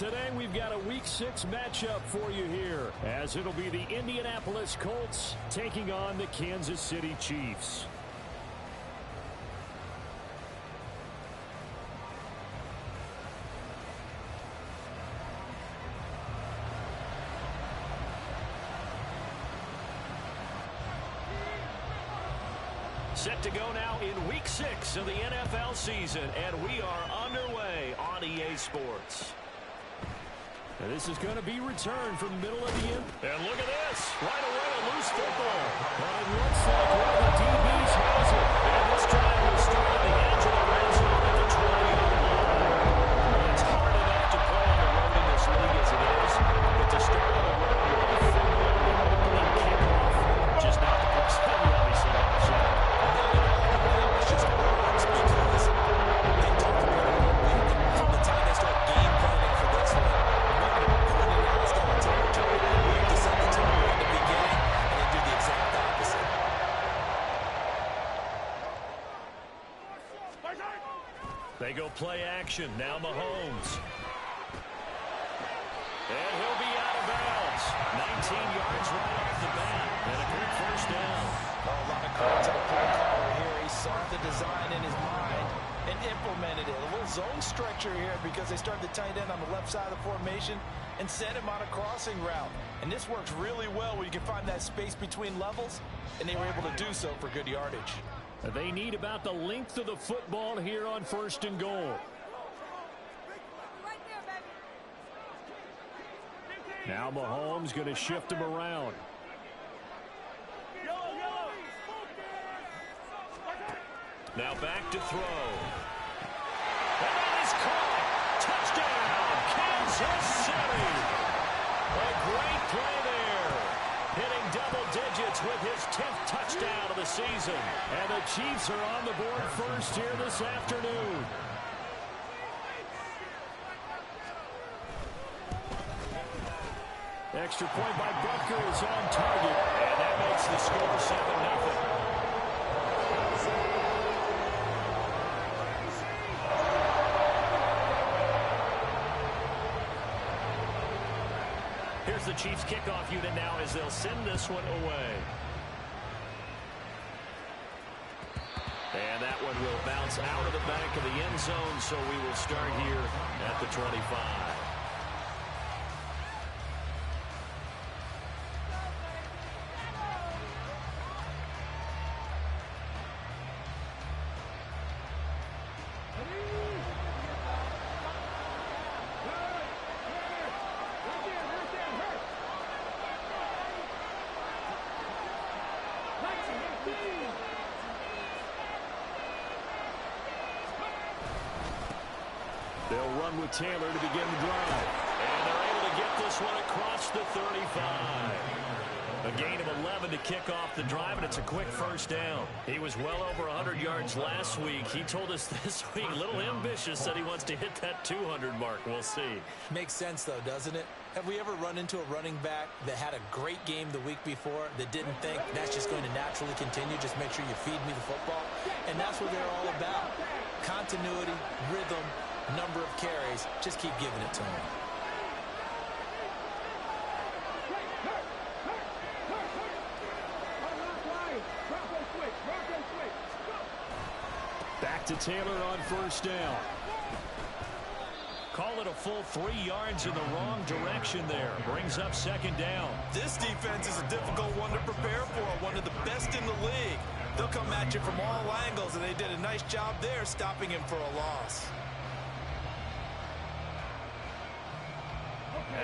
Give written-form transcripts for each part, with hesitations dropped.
today we've got a Week 6 matchup for you here, as it'll be the Indianapolis Colts taking on the Kansas City Chiefs. Set to go now in Week 6 of the NFL season, and we are underway on EA Sports. And this is going to be returned from the middle of the end. And look at this. Right away, a loose football. But it looks like one of the DBs has it. And this drive will start on the edge of the red zone at the 20-yard line. It's hard enough to play on the road in this league as it is, but to start on the road with a phenomenal opening kickoff, just not the place that we obviously want to see. It's just works because they talked about it from the time they start game planning for this one. They go play action. Now Mahomes. And he'll be out of bounds. 19 yards right off the bat. And a quick first down. A lot of credit to the play caller here. He saw the design in his mind and implemented it. A little zone stretcher here because they started the tight end on the left side of the formation and sent him on a crossing route. And this works really well when you can find that space between levels, and they were able to do so for good yardage. They need about the length of the football here on 1st and goal. Now Mahomes going to shift him around. Now back to throw. And that is caught. Touchdown, Kansas City. A great play there. Hitting double digits with his 10th touchdown of the season. And the Chiefs are on the board first here this afternoon. Extra point by Butker is on target. And that makes the score 7-0. Here's the Chiefs kickoff unit now as they'll send this one away. And that one will bounce out of the back of the end zone, so we will start here at the 25. They'll run with Taylor to begin the drive. And they're able to get this one across the 35. A gain of 11 to kick off the drive, and it's a quick first down. He was well over 100 yards last week. He told us this week, a little ambitious, said he wants to hit that 200 mark. We'll see. Makes sense, though, doesn't it? Have we ever run into a running back that had a great game the week before that didn't think that's just going to naturally continue? Just make sure you feed me the football. And that's what they're all about. Continuity, rhythm, number of carries. Just keep giving it to him. Back to Taylor on first down. Call it a full 3 yards in the wrong direction there. Brings up second down. This defense is a difficult one to prepare for. One of the best in the league. They'll come at you from all angles, and they did a nice job there stopping him for a loss.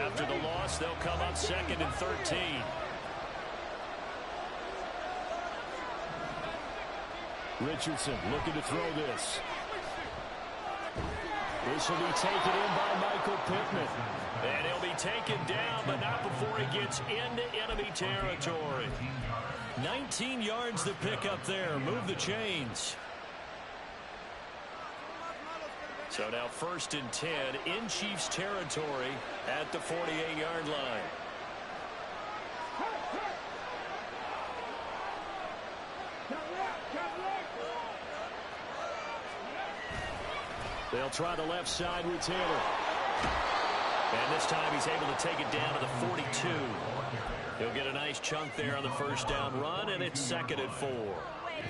After the loss, they'll come up 2nd and 13. Richardson looking to throw this. This will be taken in by Michael Pittman. And he'll be taken down, but not before he gets into enemy territory. 19 yards to pick up there. Move the chains. So now 1st and 10 in Chiefs territory at the 48-yard line. They'll try the left side with Taylor. And this time he's able to take it down to the 42. He'll get a nice chunk there on the first down run, and it's 2nd and 4.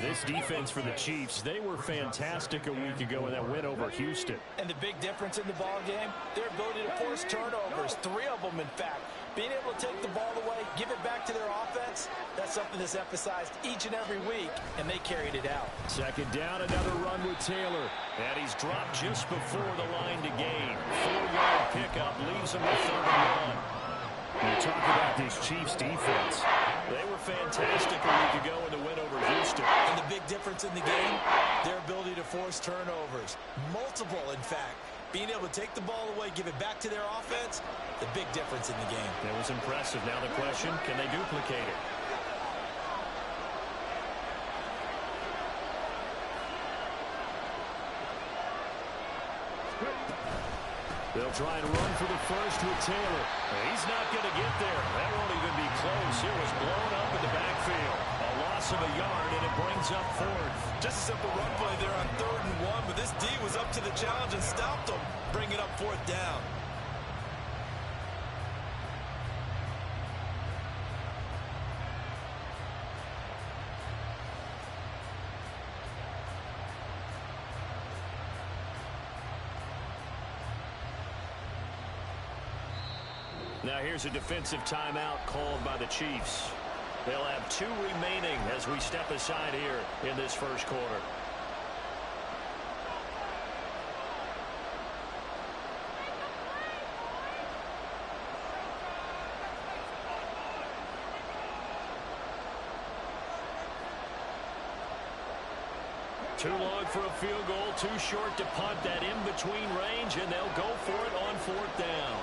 This defense for the Chiefs, they were fantastic a week ago in that win over Houston. And the big difference in the ball game, their ability to force turnovers, 3 of them in fact. Being able to take the ball away, give it back to their offense, that's something that's emphasized each and every week, and they carried it out. 2nd down, another run with Taylor. And he's dropped just before the line to gain. 4-yard pickup leaves him with 3rd and 1. You talk about this Chiefs defense. They were fantastic a week ago in the win over Houston. And the big difference in the game, their ability to force turnovers. Multiple, in fact. Being able to take the ball away, give it back to their offense, the big difference in the game. That was impressive. Now the question, can they duplicate it? They'll try and run for the first with Taylor. He's not going to get there. That won't even be close. It was blown up in the backfield. A loss of a yard, and it brings up 4th. Just a simple run play there on 3rd and 1, but this D was up to the challenge and stopped them, bringing up 4th down. Now here's a defensive timeout called by the Chiefs. They'll have 2 remaining as we step aside here in this first quarter. Too long for a field goal, too short to punt. That in-between range, and they'll go for it on 4th down.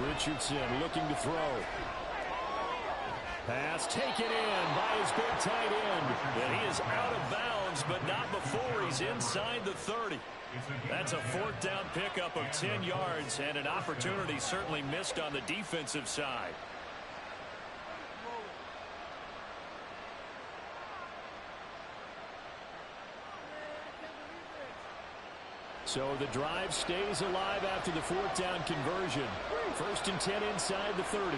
Richardson looking to throw. Pass taken in by his big tight end. And he is out of bounds, but not before he's inside the 30. That's a 4th down pickup of 10 yards, and an opportunity certainly missed on the defensive side. So the drive stays alive after the 4th down conversion. 1st and 10 inside the 30.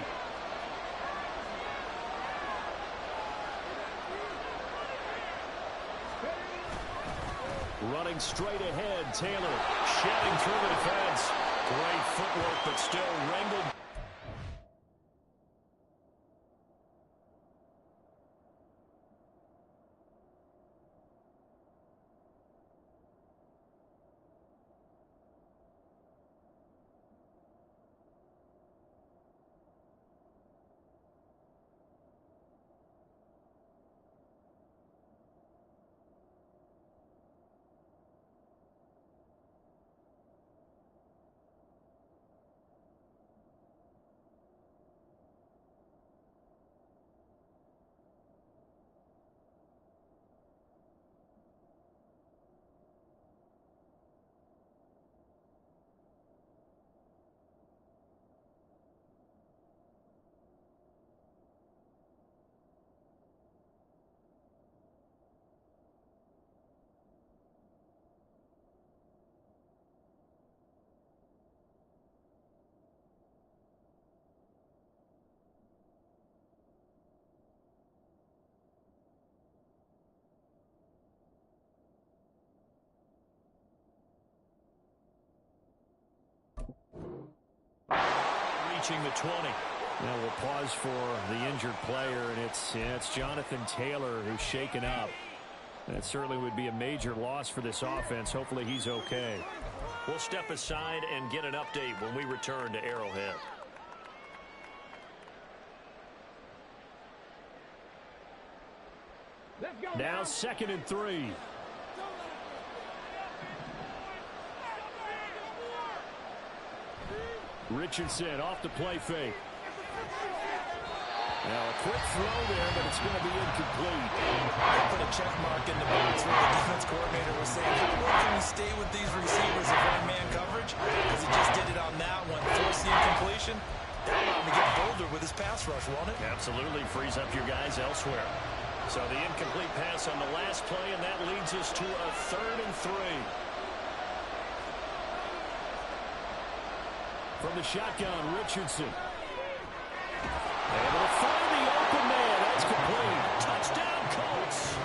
Running straight ahead, Taylor shedding through the defense. Great footwork, but still wrangled. Reaching the 20. Now we'll pause for the injured player, and it's Jonathan Taylor who's shaken up. That certainly would be a major loss for this offense. Hopefully he's okay. We'll step aside and get an update when we return to Arrowhead. Now 2nd and 3. Richardson off the play fake. Now a quick throw there, but it's going to be incomplete. They put a check mark in the box where the defense coordinator was saying, how long can we stay with these receivers if one man coverage? Because he just did it on that one. Force the incompletion. That'll allow him to get bolder with his pass rush, won't it? Absolutely frees up your guys elsewhere. So the incomplete pass on the last play, and that leads us to a 3rd and 3. From the shotgun, Richardson. Able to find the open man. That's complete. Touchdown, Colts.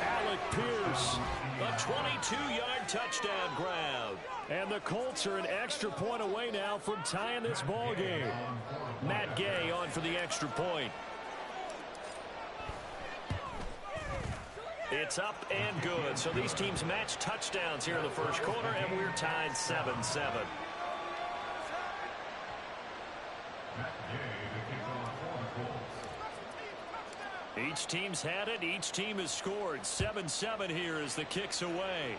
Alec Pierce, a 22-yard touchdown grab. And the Colts are an extra point away now from tying this ball game. Matt Gay on for the extra point. It's up and good. So these teams match touchdowns here in the first quarter, and we're tied 7-7. Each team's had it. Each team has scored. 7-7 here as the kick's away.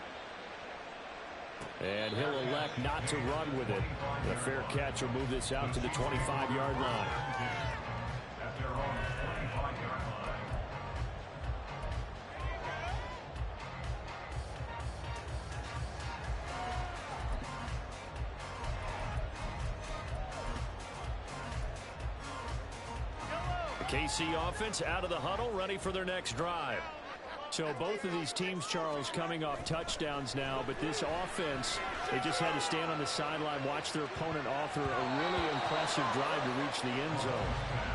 And he'll elect not to run with it. The fair catch will move this out to the 25-yard line. KC offense out of the huddle, ready for their next drive. So both of these teams, Charles, coming off touchdowns now, but this offense, they just had to stand on the sideline, watch their opponent author a really impressive drive to reach the end zone.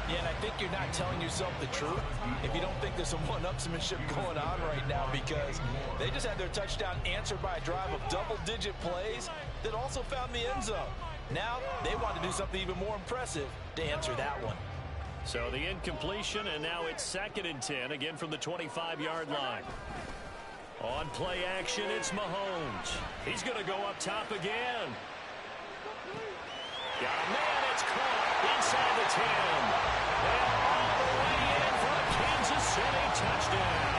Yeah, and I think you're not telling yourself the truth if you don't think there's some one-upsmanship going on right now, because they just had their touchdown answered by a drive of double-digit plays that also found the end zone. Now they want to do something even more impressive to answer that one. So the incompletion, and now it's 2nd and 10, again from the 25-yard line. On play action, it's Mahomes. He's going to go up top again. Got a man, it's caught inside the 10. And all the way in for a Kansas City touchdown.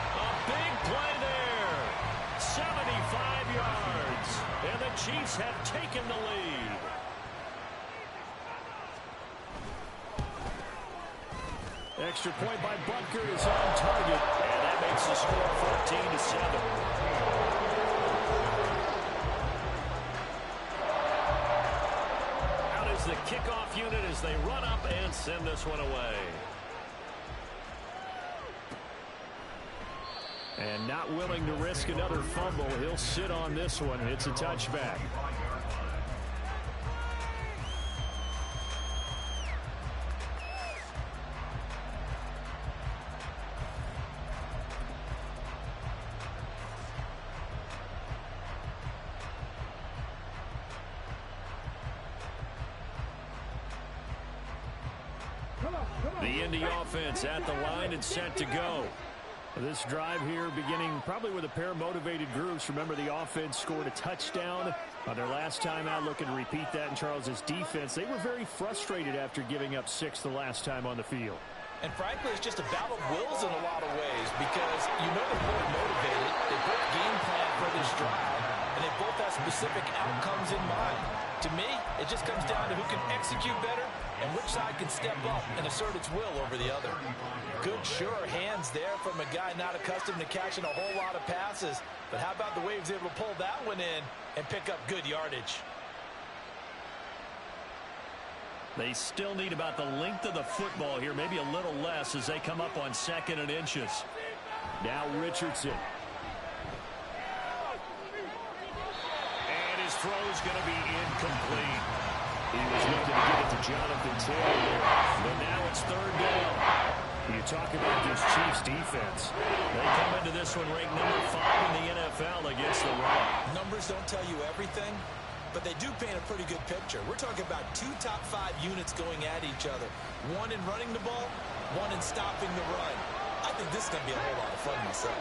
A big play there. 75 yards. And the Chiefs have taken the lead. Extra point by Butker is on target, and that makes the score 14-7. Out is the kickoff unit as they run up and send this one away. And not willing to risk another fumble, he'll sit on this one. It's a touchback. The Indy offense at the line and set to go. This drive here beginning probably with a pair of motivated groups. Remember, the offense scored a touchdown on their last time out, looking to repeat that in Charles's defense. They were very frustrated after giving up 6 the last time on the field. And frankly, it's just a battle of wills in a lot of ways, because you know they're both motivated. They both game plan for this drive, and they both have specific outcomes in mind. To me, it just comes down to who can execute better and which side can step up and assert its will over the other. Good, sure hands there from a guy not accustomed to catching a whole lot of passes. But how about the way he was able to pull that one in and pick up good yardage? They still need about the length of the football here, maybe a little less as they come up on 2nd and inches. Now Richardson. And his throw's going to be incomplete. He was looking to get it to Jonathan Taylor there, but now it's 3rd down. You talk about this Chiefs defense. They come into this one ranked number 5 in the NFL against the run. Numbers don't tell you everything, but they do paint a pretty good picture. We're talking about 2 top 5 units going at each other. One in running the ball, one in stopping the run. I think this is going to be a whole lot of fun myself.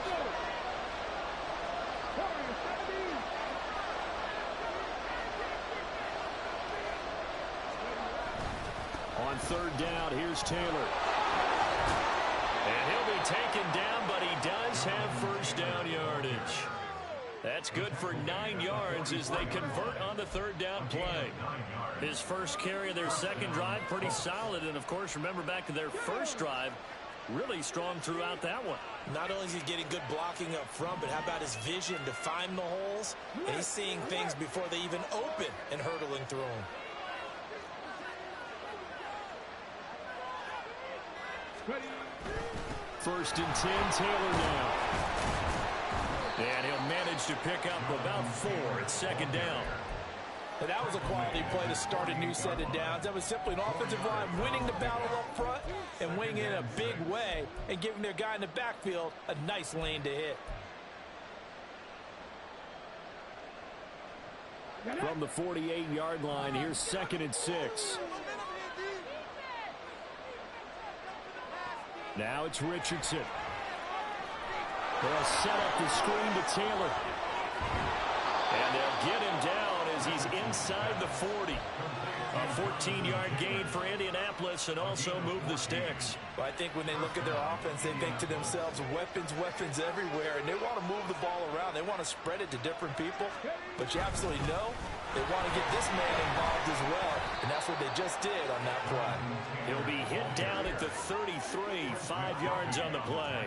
On 3rd down, here's Taylor. And he'll be taken down, but he does have first down yardage. That's good for 9 yards as they convert on the 3rd down play. His first carry of their second drive, pretty solid. And, of course, remember back to their first drive, really strong throughout that one. Not only is he getting good blocking up front, but how about his vision to find the holes? And he's seeing things before they even open and hurtling through them. First and 10, Taylor now. And he'll manage to pick up about 4 at second down. And that was a quality play to start a new set of downs. That was simply an offensive line winning the battle up front and winning it in a big way and giving their guy in the backfield a nice lane to hit. From the 48-yard line, here's second and 6. Now it's Richardson. They'll set up the screen to Taylor. And they'll get him down as he's inside the 40. A 14-yard gain for Indianapolis and also move the sticks. Well, I think when they look at their offense, they think to themselves, weapons, weapons everywhere, and they want to move the ball around. They want to spread it to different people, but you absolutely know they want to get this man involved as well, and that's what they just did on that play. He'll be hit down at the 33, 5 yards on the play.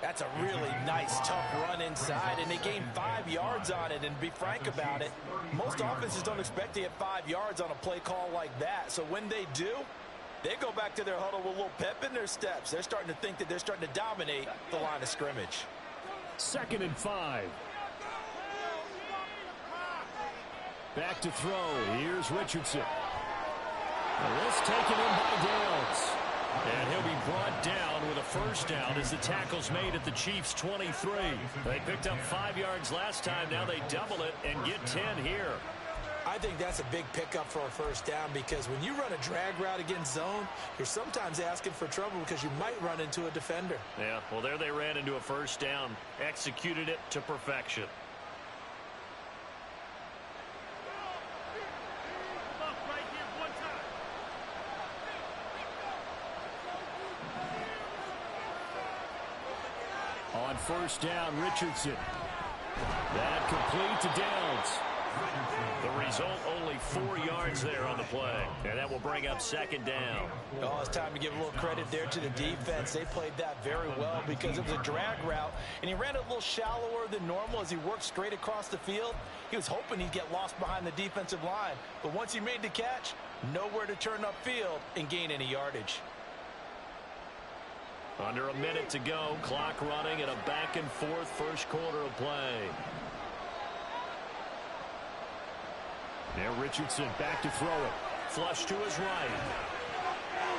That's a really nice, tough run inside, and they gained 5 yards on it. And to be frank about it, most offenses don't expect to get 5 yards on a play call like that. So when they do, they go back to their huddle with a little pep in their steps. They're starting to think that they're starting to dominate the line of scrimmage. Second and 5. Back to throw. Here's Richardson. And this taken in by Downs. And he'll be brought down with a first down as the tackle's made at the Chiefs' 23. They picked up 5 yards last time. Now they double it and get 10 here. I think that's a big pickup for a first down because when you run a drag route against zone, you're sometimes asking for trouble because you might run into a defender. Yeah, well, there they ran into a first down. Executed it to perfection. On first down, Richardson. That complete to Downs. The result, only 4 yards there on the play. And that will bring up second down. Oh, it's time to give a little credit there to the defense. They played that very well because it was a drag route, and he ran it a little shallower than normal as he worked straight across the field. He was hoping he'd get lost behind the defensive line. But once he made the catch, nowhere to turn upfield and gain any yardage. Under a minute to go, clock running and a back-and-forth first quarter of play. Now Richardson back to throw it. Flush to his right.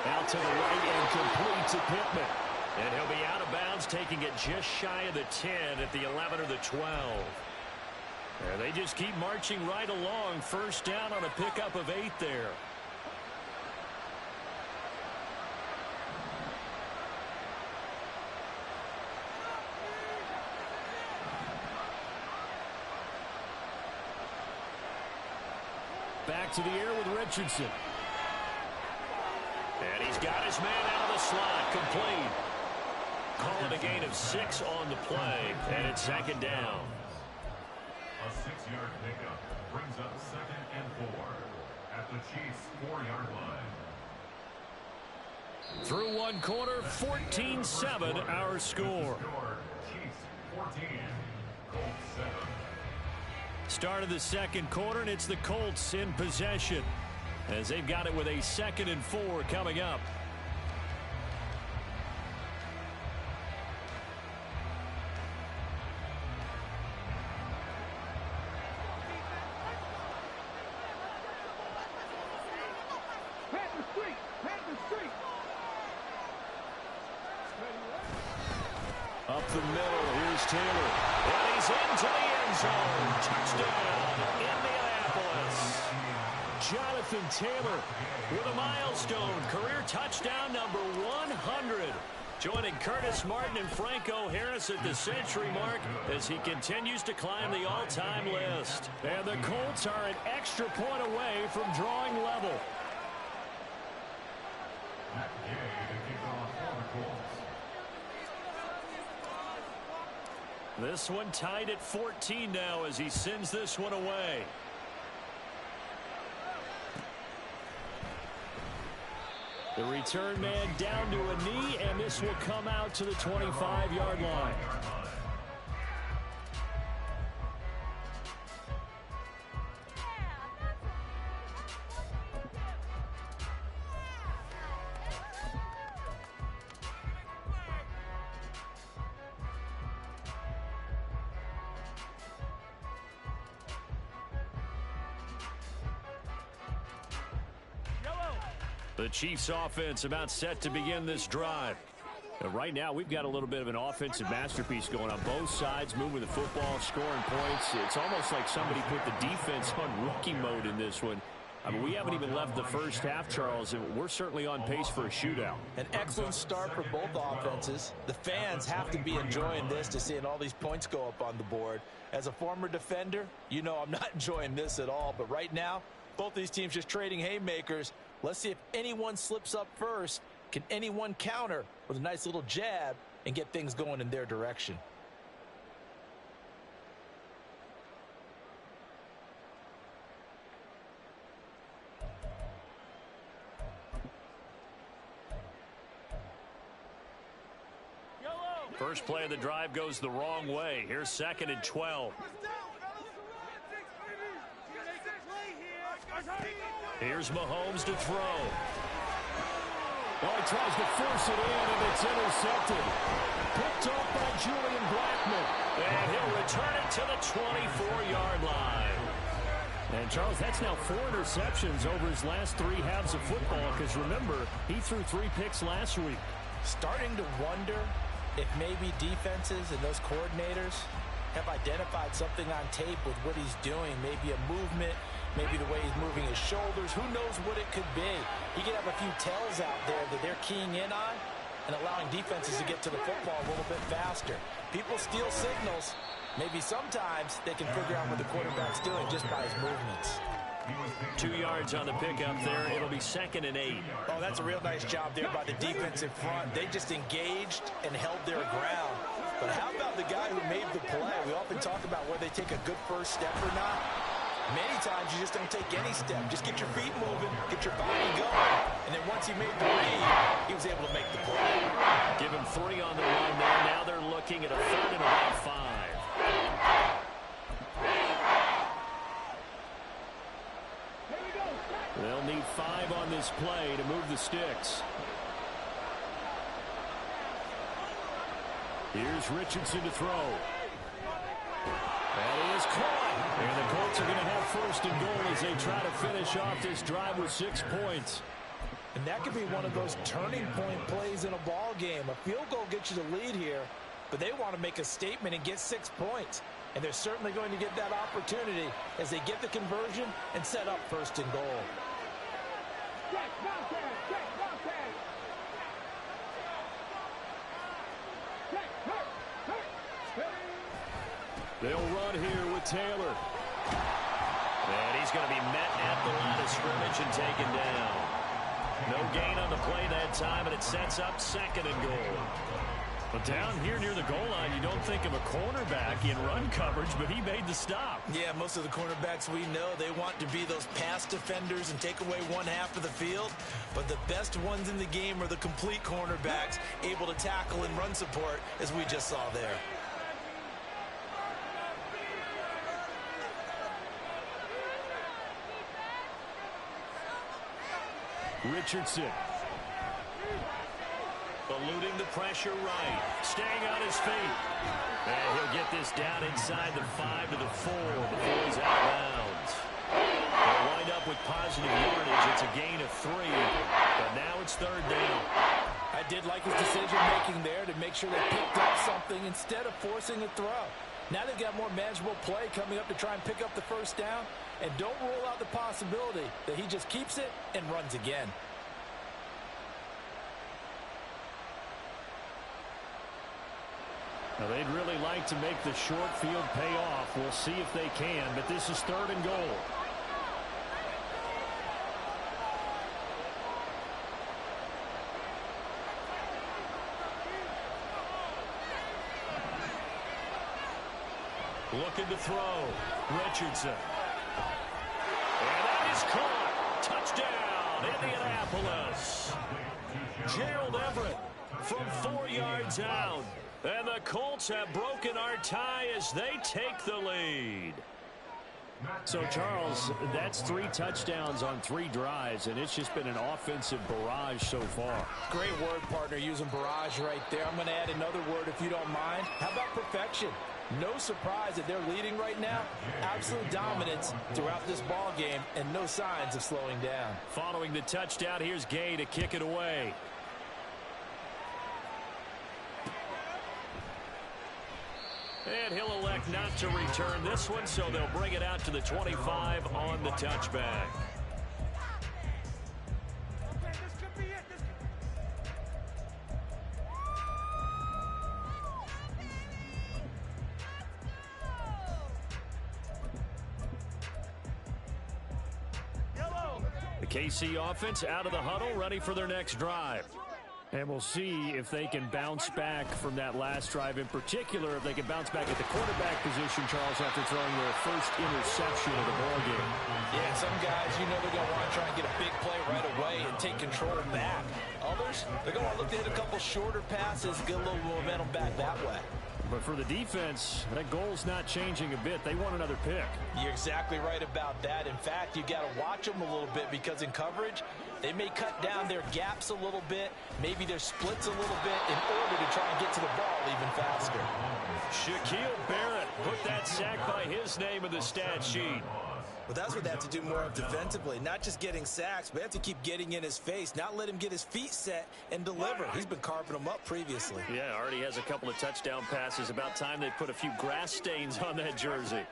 Out to the right and complete to Pittman. And he'll be out of bounds, taking it just shy of the 10 at the 11 or the 12. And they just keep marching right along. First down on a pickup of 8 there. Back to the air with Richardson. And he's got his man out of the slot. Complete. Call it a gain of 6 on the play. And it's second down. A 6-yard pickup brings up second and 4 at the Chiefs' 4-yard line. Through one quarter, 14-7 our score. Chiefs 14, Colts 7. Start of the second quarter, and it's the Colts in possession as they've got it with a 2nd and 4 coming up. Up the middle, here's Taylor. And he's into the end zone. Touchdown, Indianapolis. Jonathan Taylor with a milestone. Career touchdown number 100. Joining Curtis Martin and Franco Harris at the century mark as he continues to climb the all-time list. And the Colts are an extra point away from drawing level. This one tied at 14 now as he sends this one away. The return man down to a knee, and this will come out to the 25-yard line. The Chiefs offense about set to begin this drive. Right now, we've got a little bit of an offensive masterpiece going on both sides, moving the football, scoring points. It's almost like somebody put the defense on rookie mode in this one. I mean, we haven't even left the first half, Charles, and we're certainly on pace for a shootout. An excellent start for both offenses. The fans have to be enjoying this to seeing all these points go up on the board. As a former defender, you know I'm not enjoying this at all. But right now, both these teams just trading haymakers. Let's see if anyone slips up first. Can anyone counter with a nice little jab and get things going in their direction? First play of the drive goes the wrong way. Here's 2nd and 12. Here's Mahomes to throw. Oh, he tries to force it in, and it's intercepted. Picked off by Julian Blackmon. And he'll return it to the 24-yard line. And, Charles, that's now 4 interceptions over his last 3 halves of football, because, remember, he threw 3 picks last week. Starting to wonder if maybe defenses and those coordinators have identified something on tape with what he's doing, maybe a movement, maybe the way he's moving his shoulders. Who knows what it could be? He could have a few tells out there that they're keying in on and allowing defenses to get to the football a little bit faster. People steal signals. Maybe sometimes they can figure out what the quarterback's doing just by his movements. 2 yards on the pickup there. It'll be 2nd and 8. Oh, that's a real nice job there by the defense in front. They just engaged and held their ground. But how about the guy who made the play? We often talk about whether they take a good first step or not. Many times you just don't take any step. Just get your feet moving, get your body going. And then once he made the read, he was able to make the play. Give him 3 on the run there. Now they're looking at a 3rd and about 5. They'll need 5 on this play to move the sticks. Here's Richardson to throw. That is caught. And the Colts are going to have 1st and goal as they try to finish off this drive with 6 points. And that could be one of those turning point plays in a ball game. A field goal gets you the lead here, but they want to make a statement and get 6 points. And they're certainly going to get that opportunity as they get the conversion and set up 1st and goal. They'll run here with Taylor. And he's going to be met at the line of scrimmage and taken down. No gain on the play that time, and it sets up 2nd and goal. But down here near the goal line, you don't think of a cornerback in run coverage, but he made the stop. Yeah, most of the cornerbacks we know, they want to be those pass defenders and take away one half of the field. But the best ones in the game are the complete cornerbacks, able to tackle and run support, as we just saw there. Richardson. Eluding the pressure right. Staying on his feet. And he'll get this down inside the 5 to the 4 before he's out of bounds. They'll wind up with positive yardage. It's a gain of 3. But now it's 3rd down. I did like his decision-making there to make sure they picked up something instead of forcing a throw. Now they've got more manageable play coming up to try and pick up the 1st down. And don't rule out the possibility that he just keeps it and runs again. Now, they'd really like to make the short field pay off. We'll see if they can, but this is 3rd and goal. Looking to throw. Richardson. And that is caught. Touchdown, Indianapolis. Gerald Everett from 4 yards out. And the Colts have broken our tie as they take the lead. So, Charles, that's 3 touchdowns on 3 drives, and it's just been an offensive barrage so far. Great word, partner, using barrage right there. I'm going to add another word if you don't mind. How about perfection? No surprise that they're leading right now. Absolute dominance throughout this ball game and no signs of slowing down. Following the touchdown, here's Gay to kick it away. And he'll elect not to return this one, so they'll bring it out to the 25 on the touchback. The KC offense out of the huddle, ready for their next drive. And we'll see if they can bounce back from that last drive. In particular, if they can bounce back at the quarterback position, Charles, after throwing their first interception of the ballgame. Yeah, some guys, you know, they're going to want to try and get a big play right away and take control back. Others, they're going to want to look to hit a couple shorter passes, get a little momentum back that way. But for the defense, that goal's not changing a bit. They want another pick. You're exactly right about that. In fact, you got to watch them a little bit because in coverage, they may cut down their gaps a little bit, maybe their splits a little bit in order to try and get to the ball even faster. Shaquille Barrett put that sack by his name in the stat sheet. Well, that's what they have to do more of defensively. Not just getting sacks, but they have to keep getting in his face, not let him get his feet set and deliver. He's been carving them up previously. Yeah, already has a couple of touchdown passes. About time they put a few grass stains on that jersey.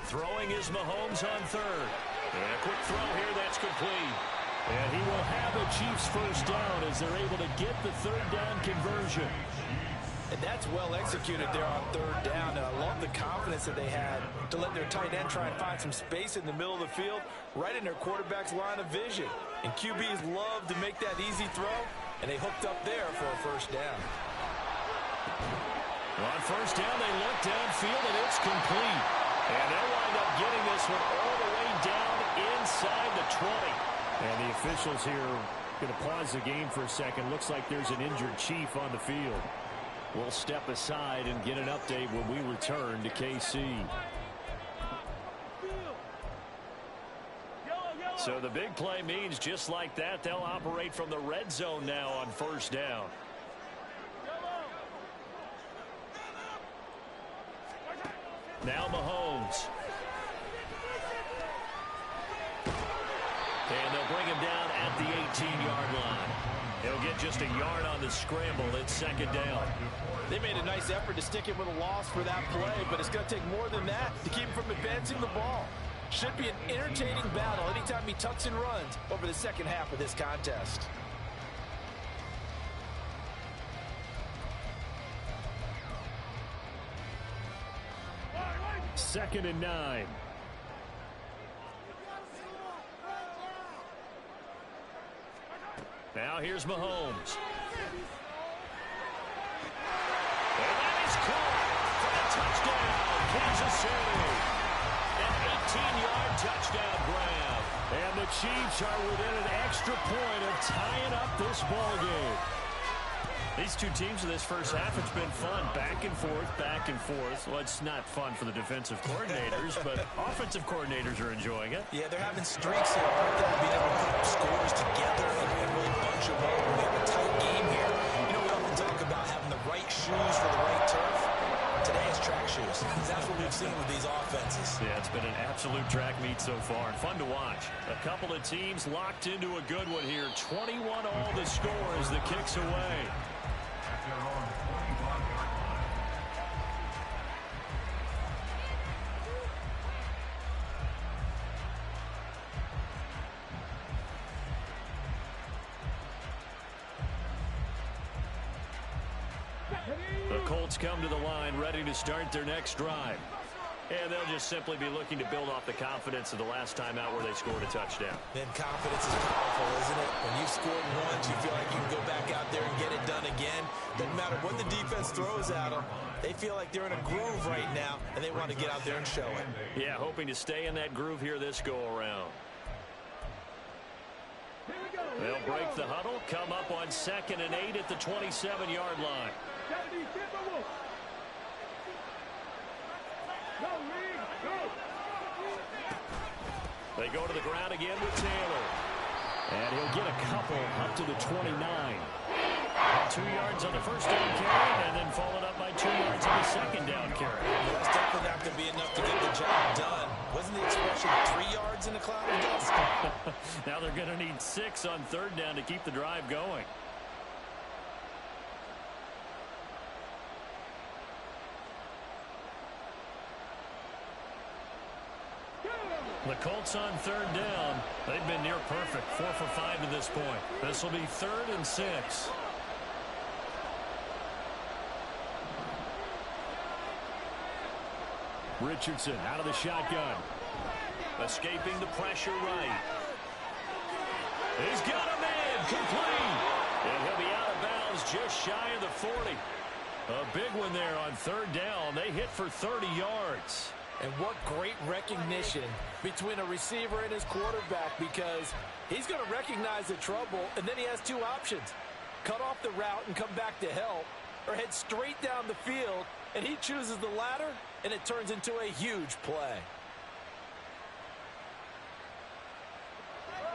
Throwing is Mahomes on third. And a quick throw here, that's complete. And he will have a Chiefs first down as they're able to get the third down conversion. And that's well executed there on third down. And I love the confidence that they had to let their tight end try and find some space in the middle of the field, right in their quarterback's line of vision. And QBs love to make that easy throw, and they hooked up there for a first down. On first down, they look downfield, and it's complete. And they'll wind up getting this one all the way down inside the 20. And the officials here going to pause the game for a second. Looks like there's an injured Chief on the field. We'll step aside and get an update when we return to KC. So the big play means just like that, they'll operate from the red zone now on first down. Now Mahomes. And they'll bring him down at the 18-yard line. He'll get just a yard on the scramble. It's second down. They made a nice effort to stick him with a loss for that play, but it's going to take more than that to keep him from advancing the ball. Should be an entertaining battle anytime he tucks and runs over the second half of this contest. Second and 9. Now here's Mahomes. And that is caught for a touchdown, Kansas City. An 18-yard touchdown grab. And the Chiefs are within an extra point of tying up this ball game. These two teams in this first half, it's been fun. Back and forth, back and forth. Well, it's not fun for the defensive coordinators, but offensive coordinators are enjoying it. Yeah, they're having streaks here, aren't they? Being able to put scores together and really bunch them up. We have a tight game here. You know, we often talk about having the right shoes for the right turf. Today is track shoes. That's what we've seen with these offenses. Yeah, it's been an absolute track meet so far, and fun to watch. A couple of teams locked into a good one here. 21 all the score as the kick's away. The Colts come to the line ready to start their next drive. And they'll just simply be looking to build off the confidence of the last time out where they scored a touchdown. Then confidence is powerful, isn't it? When you've scored once, you feel like you can go back out there and get it done again. Doesn't matter what the defense throws at them. They feel like they're in a groove right now, and they want to get out there and show it. Yeah, hoping to stay in that groove here this go-around. They'll break the huddle, come up on 2nd and 8 at the 27-yard line. They go to the ground again with Taylor. And he'll get a couple up to the 29. 2 yards on the first down carry, and then followed up by 2 yards on the second down carry. Well, that's definitely not going to be enough to get the job done. Wasn't the expression 3 yards in a cloud of dust? Now they're going to need 6 on third down to keep the drive going. The Colts on third down. They've been near perfect, 4 for 5 to this point. This will be 3rd and 6. Richardson out of the shotgun. Escaping the pressure right. He's got a man complete. And he'll be out of bounds just shy of the 40. A big one there on third down. They hit for 30 yards. And what great recognition between a receiver and his quarterback, because he's going to recognize the trouble, and then he has 2 options. Cut off the route and come back to help, or head straight down the field, and he chooses the latter, and it turns into a huge play.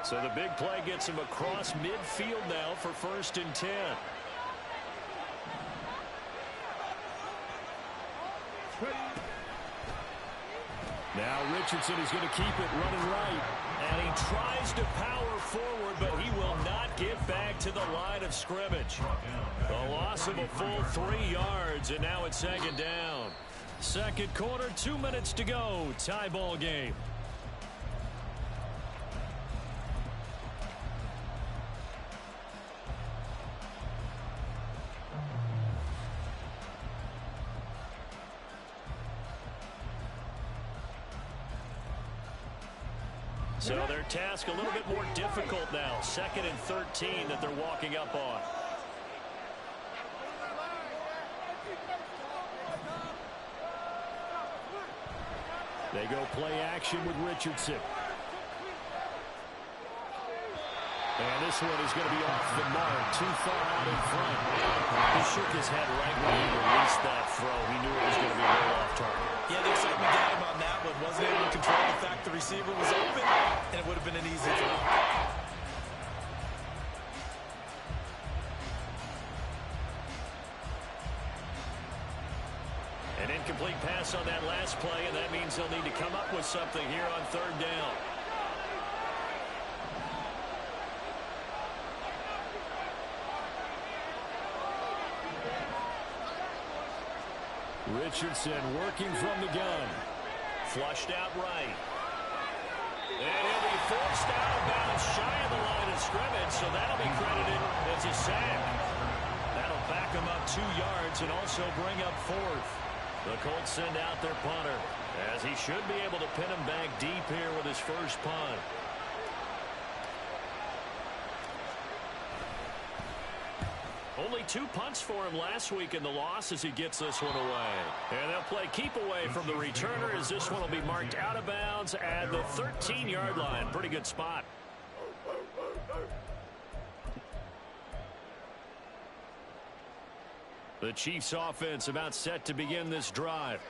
So the big play gets him across midfield now for 1st and 10. Now Richardson is going to keep it running right. And he tries to power forward, but he will not get back to the line of scrimmage. A loss of a full 3 yards, and now it's 2nd down. Second quarter, 2 minutes to go. Tie ball game. So their task a little bit more difficult now. 2nd and 13 that they're walking up on. They go play action with Richardson. And this one is going to be off the mark. Too far out in front. He shook his head right when he released that throw. He knew it was going to be a little off target. Yeah, the excitement got him on that one. Wasn't able to control the fact the receiver was open, and it would have been an easy throw. An incomplete pass on that last play, and that means they'll need to come up with something here on third down. Richardson working from the gun. Flushed out right. And he'll be forced out of bounds shy of the line of scrimmage, so that'll be credited as a sack. That'll back him up 2 yards and also bring up 4th. The Colts send out their punter, as he should be able to pin him back deep here with his first punt. Only 2 punts for him last week in the loss as he gets this one away. And they'll play keep away from the returner as this one will be marked out of bounds at the 13-yard line. Pretty good spot. The Chiefs offense about set to begin this drive.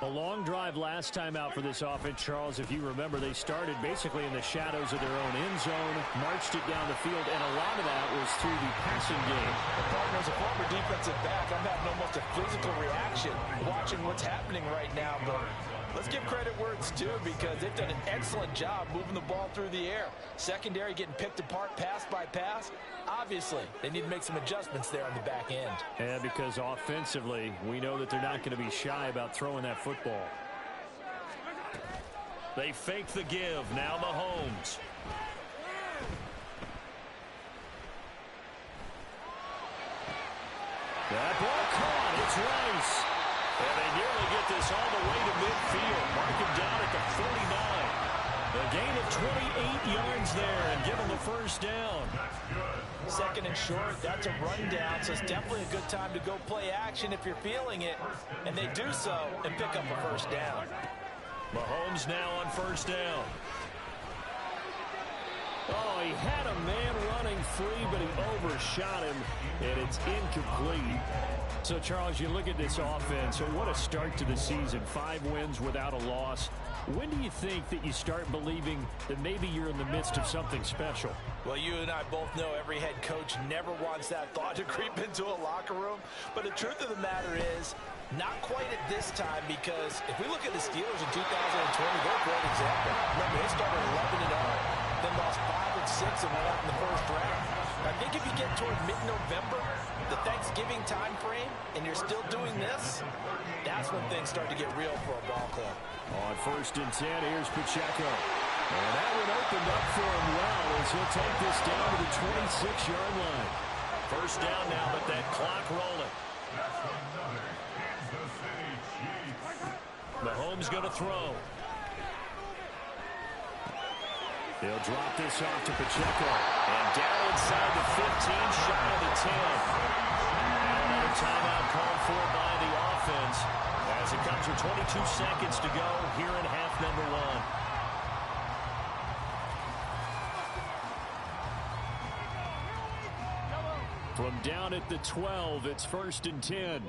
A long drive last time out for this offense, Charles. If you remember, they started basically in the shadows of their own end zone, marched it down the field, and a lot of that was through the passing game. The partner, as a former defensive back, I'm having almost a physical reaction watching what's happening right now. But let's give credit where it's due, because they've done an excellent job moving the ball through the air. Secondary getting picked apart pass by pass. Obviously, they need to make some adjustments there on the back end. Yeah, because offensively, we know that they're not going to be shy about throwing that football. They fake the give. Now Mahomes. That ball caught. It's Rice. And they nearly get this all the way to midfield. Mark him down at the 49. A gain of 28 yards there and give him the first down. 2nd and short, that's a rundown, so it's definitely a good time to go play action if you're feeling it. And they do so and pick up a first down. Mahomes now on first down. Oh, he had a man running free, but he overshot him, and it's incomplete. So, Charles, you look at this offense, so what a start to the season. 5 wins without a loss. When do you think that you start believing that maybe you're in the midst of something special? Well, you and I both know every head coach never wants that thought to creep into a locker room. But the truth of the matter is, not quite at this time, because if we look at the Steelers in 2020, they're a great example. Remember, they started 11-0, then lost 5-6 and went out in the first round. I think if you get toward mid-November, the Thanksgiving time frame, and you're still doing this, that's when things start to get real for a ball club. On 1st and 10, here's Pacheco. And that one opened up for him well as he'll take this down to the 26-yard line. First down now, but that clock rolling. Mahomes going to throw. They'll drop this off to Pacheco. And down inside the 15, shy of the 10. And another timeout called for by the offense as it comes with 22 seconds to go here in half number 1. From down at the 12, it's 1st and 10.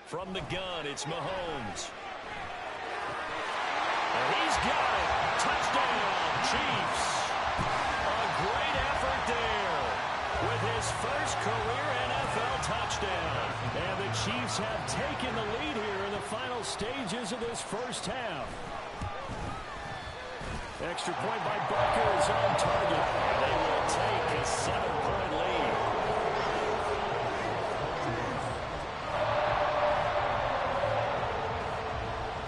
From the gun, it's Mahomes. And he's got it. Touchdown, Chiefs. A great effort there with his first career NFL touchdown. And the Chiefs have taken the lead here in the final stages of this first half. Extra point by Barker is on target. And they will take a 7-point lead.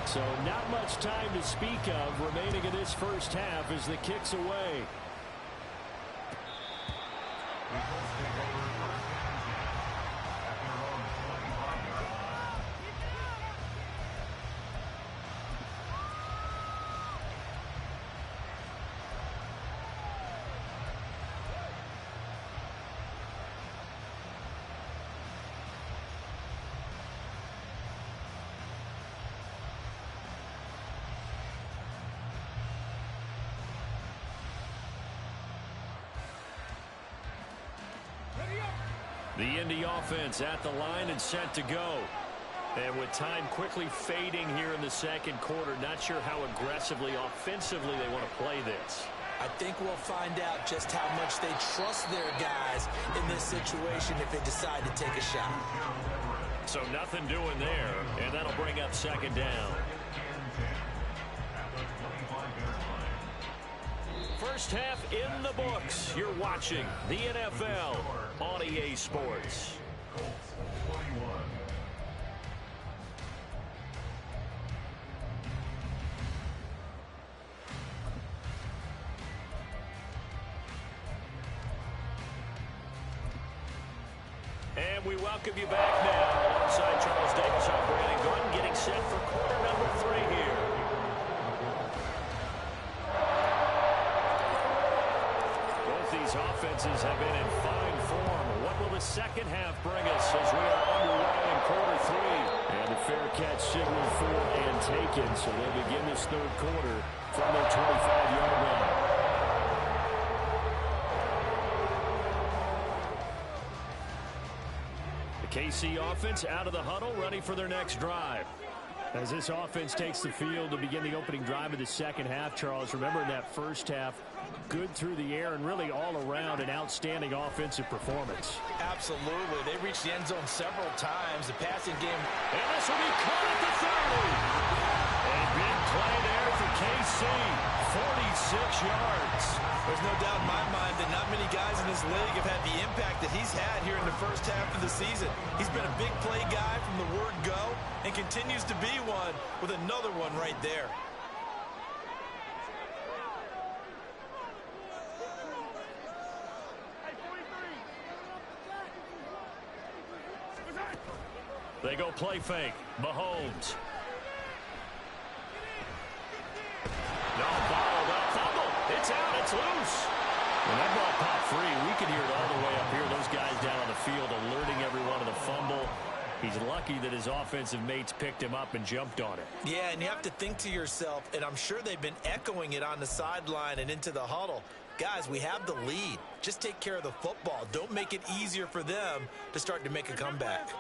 So not much time to speak of remaining in this first half as the kick's away. The Indy offense at the line and set to go. And with time quickly fading here in the second quarter, not sure how aggressively, offensively they want to play this. I think we'll find out just how much they trust their guys in this situation if they decide to take a shot. So nothing doing there, and that'll bring up second down. First half in the books. You're watching the NFL on EA Sports. And we welcome you back now alongside Charles Davis. I'm Brandon Gordon getting set for quarter number 3 here. These offenses have been in fine form. What will the second half bring us as we are underway in quarter 3? And the fair catch signaled for and taken, so they'll begin this third quarter from their 25-yard line. The KC offense out of the huddle, ready for their next drive. As this offense takes the field to begin the opening drive of the second half, Charles, remember in that first half, good through the air and really all around an outstanding offensive performance. Absolutely. They reached the end zone several times. The passing game. And this will be caught at the 30. A big play there for KC. 46 yards. There's no doubt in my mind that not many guys in this league have had the impact that he's had here in the first half of the season. He's been a big play guy from the word go and continues to be one with another one right there. They go play fake. Mahomes. No, bottled up. Fumble. It's out. It's loose. When that ball popped free, we could hear it all the way up here. Those guys down on the field alerting everyone of the fumble. He's lucky that his offensive mates picked him up and jumped on it. Yeah, and you have to think to yourself, and I'm sure they've been echoing it on the sideline and into the huddle. Guys, we have the lead. Just take care of the football. Don't make it easier for them to start to make a comeback.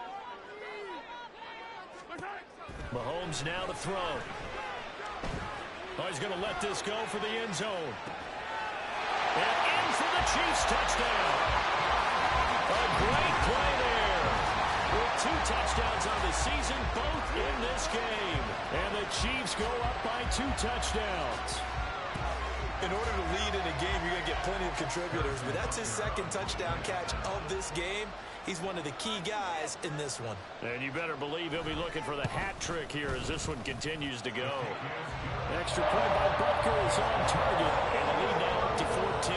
Mahomes now to throw. Oh, he's going to let this go for the end zone. And in for the Chiefs touchdown. A great play there. With 2 touchdowns on the season, both in this game. And the Chiefs go up by 2 touchdowns. In order to lead in a game, you're going to get plenty of contributors, but that's his 2nd touchdown catch of this game. He's one of the key guys in this one. And you better believe he'll be looking for the hat trick here as this one continues to go. Extra point by Butker is on target, and the lead now up to 14.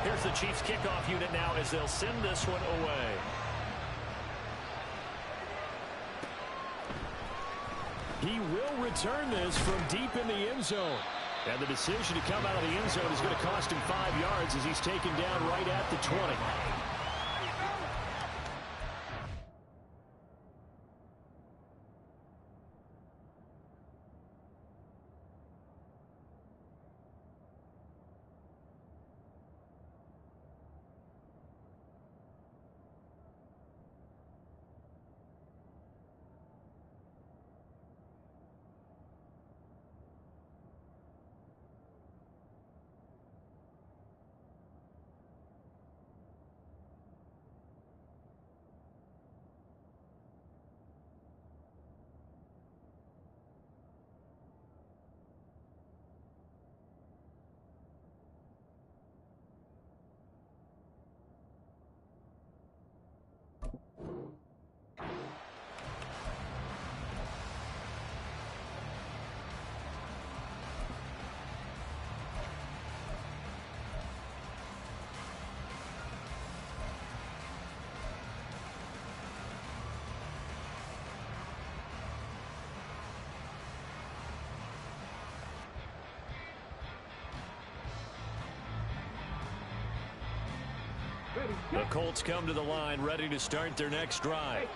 Here's the Chiefs kickoff unit now as they'll send this one away. He will return this from deep in the end zone. And the decision to come out of the end zone is going to cost him 5 yards as he's taken down right at the 20. The Colts come to the line ready to start their next drive.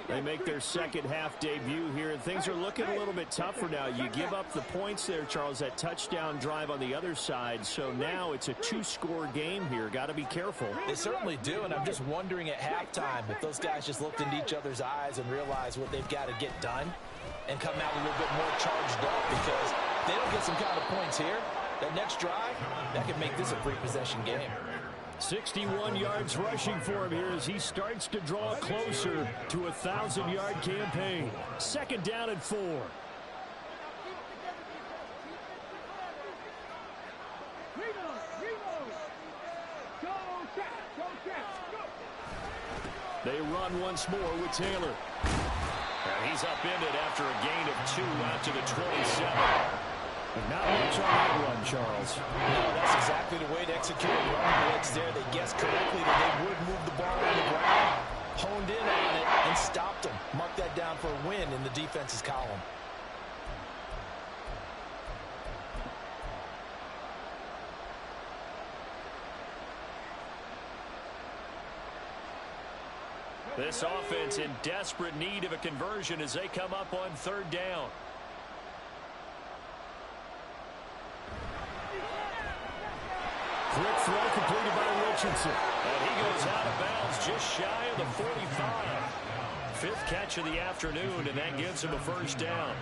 They make their second half debut here, and things are looking a little bit tougher now. You give up the points there, Charles, that touchdown drive on the other side. So now it's a 2-score game here. Got to be careful. They certainly do, and I'm just wondering at halftime if those guys just looked into each other's eyes and realized what they've got to get done and come out a little bit more charged up, because if they don't get some kind of points here, that next drive, that could make this a 3-possession game. 61 yards rushing for him here as he starts to draw closer to a 1,000-yard campaign. 2nd down and 4. They run once more with Taylor. And he's upended after a gain of 2 out to the 27. And not much on that run, Charles. No, that's exactly the way to execute a run blitz there. They guessed correctly that they would move the ball on the ground, honed in on it, and stopped them. Mark that down for a win in the defense's column. This offense in desperate need of a conversion as they come up on 3rd down. Quick throw completed by Richardson. And he goes out of bounds just shy of the 45. 5th catch of the afternoon, and that gives him a 1st down.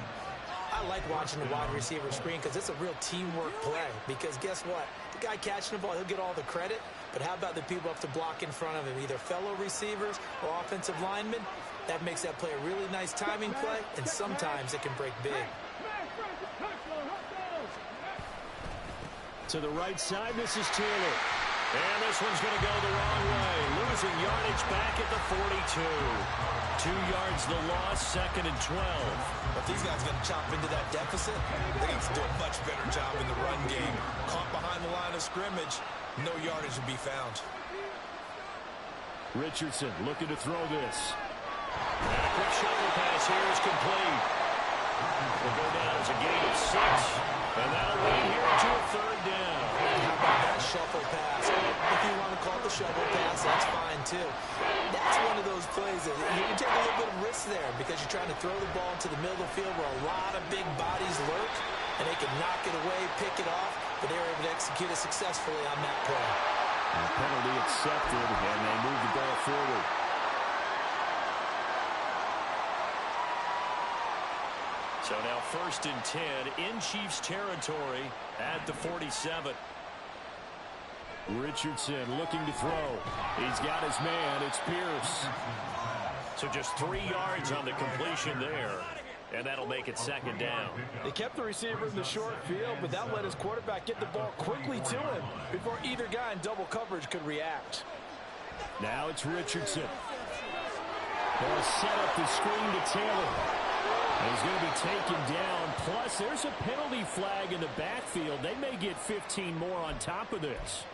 I like watching the wide receiver screen because it's a real teamwork play. Because guess what? The guy catching the ball, he'll get all the credit. But how about the people up to block in front of him, either fellow receivers or offensive linemen? That makes that play a really nice timing play, and sometimes it can break big. To the right side, this is Taylor. And this one's going to go the wrong way. Losing yardage back at the 42. 2 yards the loss, 2nd and 12. If these guys are going to chop into that deficit, they need to do a much better job in the run game. Caught behind the line of scrimmage, no yardage to be found. Richardson looking to throw this. And a quick shoulder pass here is complete. Will go down as a gain of 6. And that'll lead here to a 3rd down. How about that shuffle pass? If you want to call it the shovel pass, that's fine too. That's one of those plays that you can take a little bit of risk there because you're trying to throw the ball into the middle of the field where a lot of big bodies lurk, and they can knock it away, pick it off, but they were able to execute it successfully on that play. Penalty accepted, and they move the ball forward. So now 1st and 10 in Chiefs territory at the 47. Richardson looking to throw. He's got his man. It's Pierce. So just 3 yards on the completion there. And that'll make it 2nd down. They kept the receiver in the short field, but that let his quarterback get the ball quickly to him before either guy in double coverage could react. Now it's Richardson. They'll set up the screen to Taylor. And he's going to be taken down. Plus, there's a penalty flag in the backfield. They may get 15 more on top of this.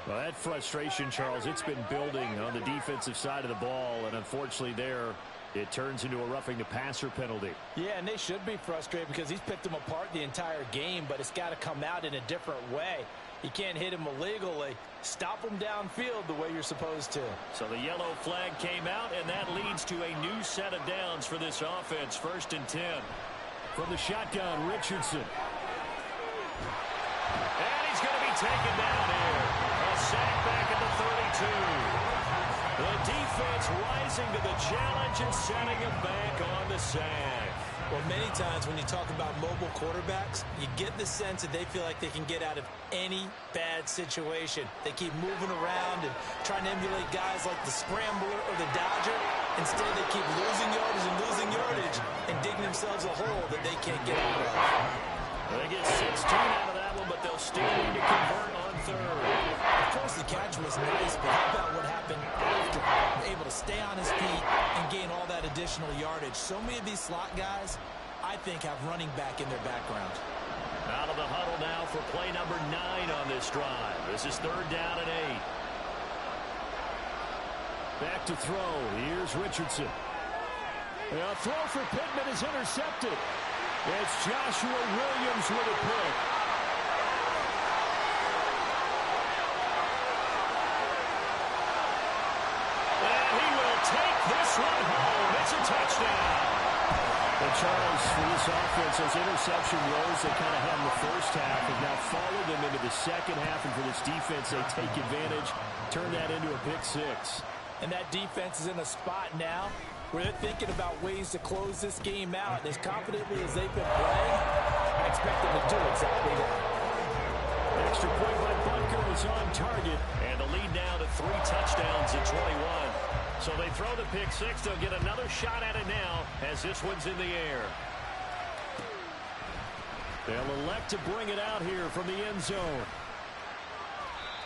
Well, that frustration, Charles, it's been building on the defensive side of the ball. And unfortunately there, it turns into a roughing the passer penalty. Yeah, and they should be frustrated because he's picked them apart the entire game, but it's got to come out in a different way. You can't hit him illegally. Stop him downfield the way you're supposed to. So the yellow flag came out, and that leads to a new set of downs for this offense. 1st and 10. From the shotgun, Richardson. And he's going to be taken down here. A sack back at the 32. The defense rising to the challenge and setting him back on the sack. Well, many times when you talk about mobile quarterbacks, you get the sense that they feel like they can get out of any bad situation. They keep moving around and trying to emulate guys like the Scrambler or the Dodger. Instead, they keep losing yardage and digging themselves a hole that they can't get out of. They get 16 out of that one, but they'll still need to convert on 3rd. Of course, the catch was nice, but how about what happened after? Able to stay on his feet and gain all that additional yardage. So many of these slot guys, I think, have running back in their background. Out of the huddle now for play number 9 on this drive. This is 3rd down and 8. Back to throw. Here's Richardson. A throw for Pittman is intercepted. It's Joshua Williams with a pick. And he will take this one home. It's a touchdown. And Charles, for this offense, those interception roles they kind of had in the first half have now followed them into the second half. And for this defense, they take advantage, turn that into a pick 6. And that defense is in a spot now where they're thinking about ways to close this game out. And as confidently as they've been playing, I expect them to do exactly that. Extra point by Bunker was on target. And the lead now to 3 touchdowns at 21. So they throw the pick 6. They'll get another shot at it now as this one's in the air. They'll elect to bring it out here from the end zone.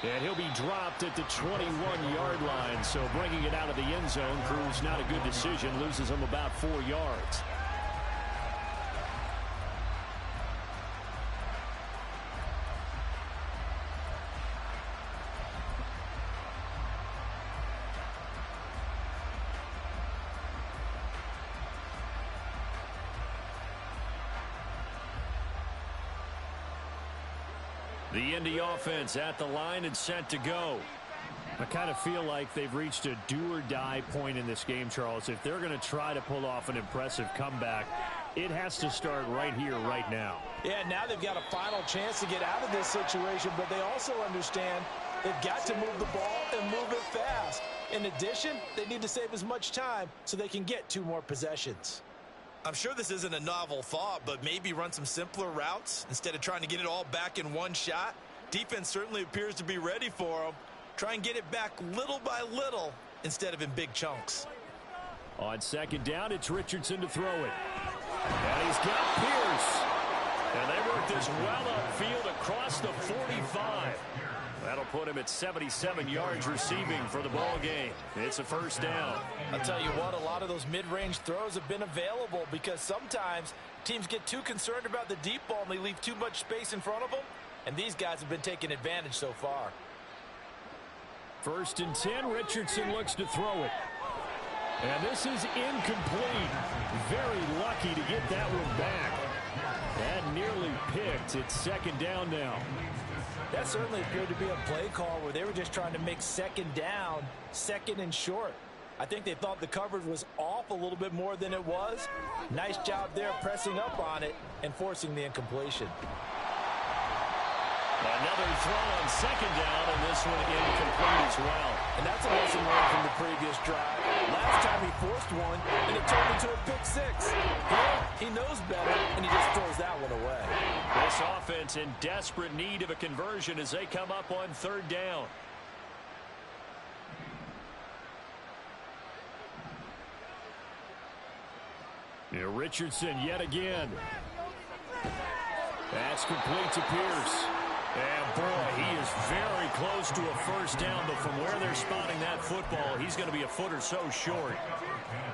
And he'll be dropped at the 21-yard line. So bringing it out of the end zone proves not a good decision. Loses him about 4 yards. The Indy offense at the line and set to go. I kind of feel like they've reached a do-or-die point in this game, Charles. If they're going to try to pull off an impressive comeback, it has to start right here, right now. Yeah, now they've got a final chance to get out of this situation, but they also understand they've got to move the ball and move it fast. In addition, they need to save as much time so they can get 2 more possessions. I'm sure this isn't a novel thought, but maybe run some simpler routes instead of trying to get it all back in one shot. Defense certainly appears to be ready for them. Try and get it back little by little instead of in big chunks. On 2nd down, it's Richardson to throw it. And he's got Pierce. And they work this well upfield across the 45. That'll put him at 77 yards receiving for the ball game. It's a 1st down. I'll tell you what, a lot of those mid-range throws have been available because sometimes teams get too concerned about the deep ball and they leave too much space in front of them. And these guys have been taking advantage so far. 1st and 10, Richardson looks to throw it. And this is incomplete. Very lucky to get that one back. That nearly picked. It's 2nd down now. That certainly appeared to be a play call where they were just trying to make 2nd down, 2nd and short. I think they thought the coverage was off a little bit more than it was. Nice job there pressing up on it and forcing the incompletion. Another throw on second down, and this one incomplete as well. And that's a lesson learned from the previous drive. Last time he forced one, and it turned into a pick six. Here, he knows better, and he just throws that one away. This offense in desperate need of a conversion as they come up on third down. Here, Richardson yet again. That's complete to Pierce. And boy, he is very close to a first down, but from where they're spotting that football, he's going to be a foot or so short.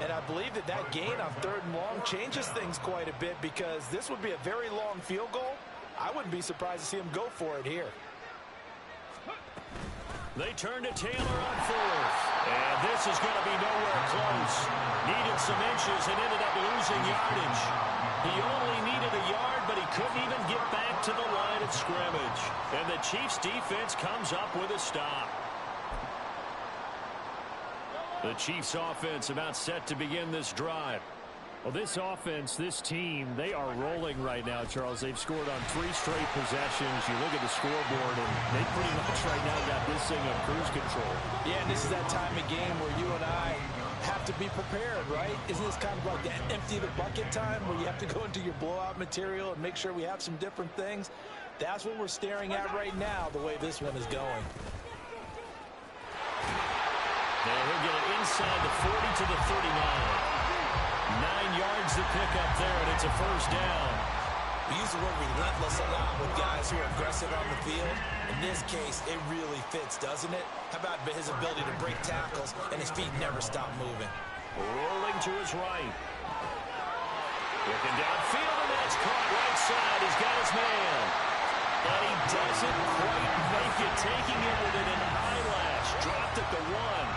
And I believe that gain on third and long changes things quite a bit, because this would be a very long field goal. I wouldn't be surprised to see him go for it here. They turn to Taylor on fourth. And this is going to be nowhere close. Needed some inches and ended up losing yardage. He only needed a yard, but he couldn't even get back to the line of scrimmage. And the Chiefs defense comes up with a stop. The Chiefs offense about set to begin this drive. Well, this offense, this team, they are rolling right now, Charles. They've scored on 3 straight possessions. You look at the scoreboard, and they pretty much right now got this thing on cruise control. Yeah, and this is that time of game where you and I have to be prepared, right? Isn't this kind of like that empty the bucket time where you have to go into your blowout material and make sure we have some different things? That's what we're staring at right now, the way this one is going. Now he'll get it inside the 40 to the 39. 9 yards to pick up there, and it's a first down. We use the word relentless a lot with guys who are aggressive on the field. In this case, it really fits, doesn't it? How about his ability to break tackles and his feet never stop moving? Rolling to his right. Looking downfield, and that's caught right side. He's got his man. But he doesn't quite make it. Taking it with an eyelash. Dropped at the 1.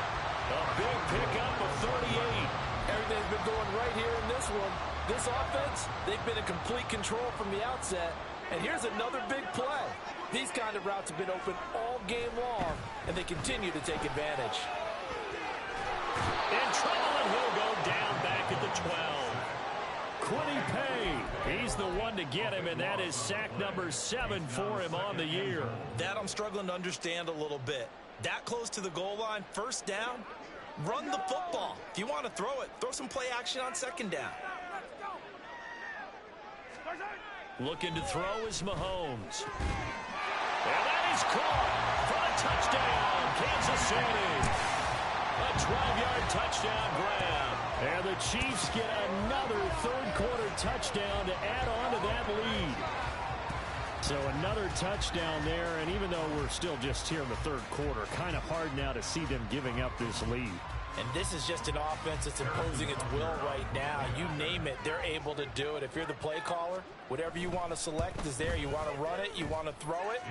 A big pickup of 38. Everything's been going right here in this one. This offense, they've been in complete control from the outset. And here's another big play. These kind of routes have been open all game long, and they continue to take advantage. In trouble, and he'll go down back at the 12. Quiddy Pay, he's the one to get him, and that is sack number 7 for him on the year. That I'm struggling to understand a little bit. That close to the goal line, first down, run the football. If you want to throw it, throw some play action on second down. Looking to throw is Mahomes. And that is caught for a touchdown, Kansas City. A 12-yard touchdown grab. And the Chiefs get another third-quarter touchdown to add on to that lead. So another touchdown there, and even though we're still just here in the third quarter, kind of hard now to see them giving up this lead. And this is just an offense that's imposing its will right now. You name it, they're able to do it. If you're the play caller, whatever you want to select is there. You want to run it, you want to throw it,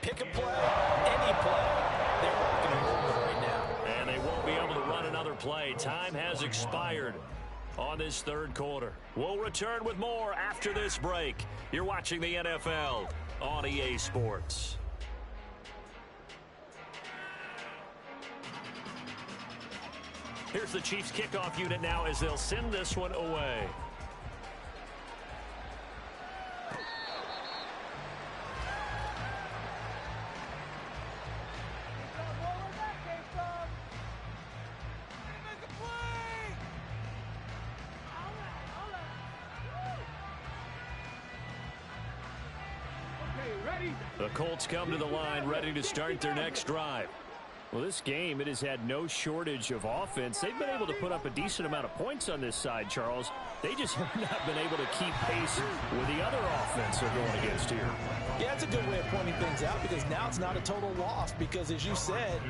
pick a play, any play. They're rocking and rolling right now. And they won't be able to run another play. Time has expired on this third quarter. We'll return with more after this break. You're watching the NFL on EA Sports. Here's the Chiefs kickoff unit now as they'll send this one away. The Colts come to the line ready to start their next drive. Well, this game, it has had no shortage of offense. They've been able to put up a decent amount of points on this side, Charles. They just have not been able to keep pace with the other offense they're going against here. Yeah, it's a good way of pointing things out, because now it's not a total loss, because as you said,